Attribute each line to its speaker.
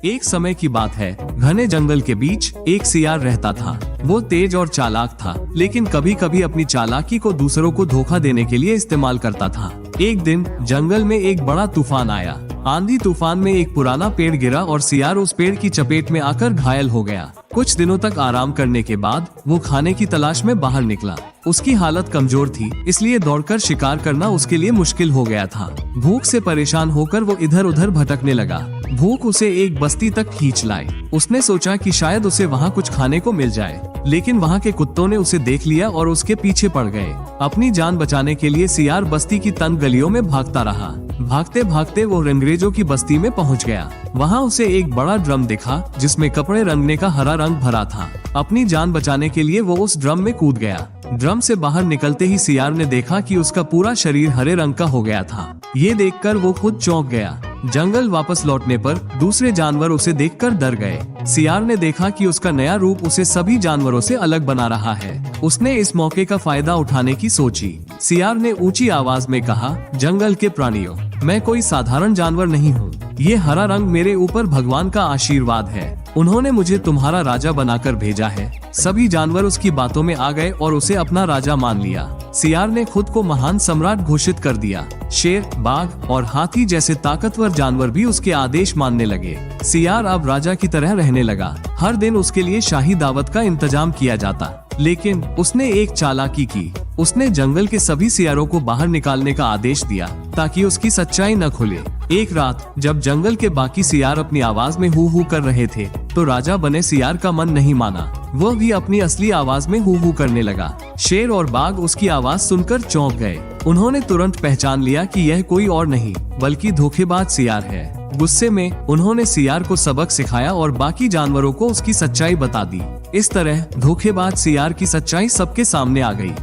Speaker 1: एक समय की बात है, घने जंगल के बीच एक सियार रहता था। वो तेज और चालाक था, लेकिन कभी कभी अपनी चालाकी को दूसरों को धोखा देने के लिए इस्तेमाल करता था। एक दिन जंगल में एक बड़ा तूफान आया। आंधी तूफान में एक पुराना पेड़ गिरा और सियार उस पेड़ की चपेट में आकर घायल हो गया। कुछ दिनों तक आराम करने के बाद वो खाने की तलाश में बाहर निकला। उसकी हालत कमजोर थी, इसलिए दौड़कर शिकार करना उसके लिए मुश्किल हो गया था। भूख से परेशान होकर वो इधर उधर भटकने लगा। भूख उसे एक बस्ती तक खींच लाई। उसने सोचा कि शायद उसे वहाँ कुछ खाने को मिल जाए, लेकिन वहाँ के कुत्तों ने उसे देख लिया और उसके पीछे पड़ गए। अपनी जान बचाने के लिए सियार बस्ती की तंग गलियों में भागता रहा। भागते भागते वो अंग्रेजों की बस्ती में पहुंच गया। वहाँ उसे एक बड़ा ड्रम दिखा जिसमें कपड़े रंगने का हरा रंग भरा था। अपनी जान बचाने के लिए वो उस ड्रम में कूद गया। ड्रम से बाहर निकलते ही सियार ने देखा कि उसका पूरा शरीर हरे रंग का हो गया था। ये देखकर वो खुद चौंक गया। जंगल वापस लौटने पर दूसरे जानवर उसे देखकर डर गए। सियार ने देखा कि उसका नया रूप उसे सभी जानवरों से अलग बना रहा है। उसने इस मौके का फायदा उठाने की सोची। सियार ने ऊंची आवाज में कहा, जंगल के प्राणियों, मैं कोई साधारण जानवर नहीं हूँ। ये हरा रंग मेरे ऊपर भगवान का आशीर्वाद है। उन्होंने मुझे तुम्हारा राजा बनाकर भेजा है। सभी जानवर उसकी बातों में आ गए और उसे अपना राजा मान लिया। सियार ने खुद को महान सम्राट घोषित कर दिया। शेर, बाघ और हाथी जैसे ताकतवर जानवर भी उसके आदेश मानने लगे। सियार अब राजा की तरह रहने लगा। हर दिन उसके लिए शाही दावत का इंतजाम किया जाता। लेकिन उसने एक चालाकी की। उसने जंगल के सभी सियारों को बाहर निकालने का आदेश दिया ताकि उसकी सच्चाई न खुले। एक रात जब जंगल के बाकी सियार अपनी आवाज में हू हू कर रहे थे, तो राजा बने सियार का मन नहीं माना। वह भी अपनी असली आवाज में हू हू करने लगा। शेर और बाघ उसकी आवाज सुनकर चौंक गए। उन्होंने तुरंत पहचान लिया कि यह कोई और नहीं बल्कि धोखेबाज सियार है। गुस्से में उन्होंने सियार को सबक सिखाया और बाकी जानवरों को उसकी सच्चाई बता दी। इस तरह धोखेबाज सियार की सच्चाई सबके सामने आ गई।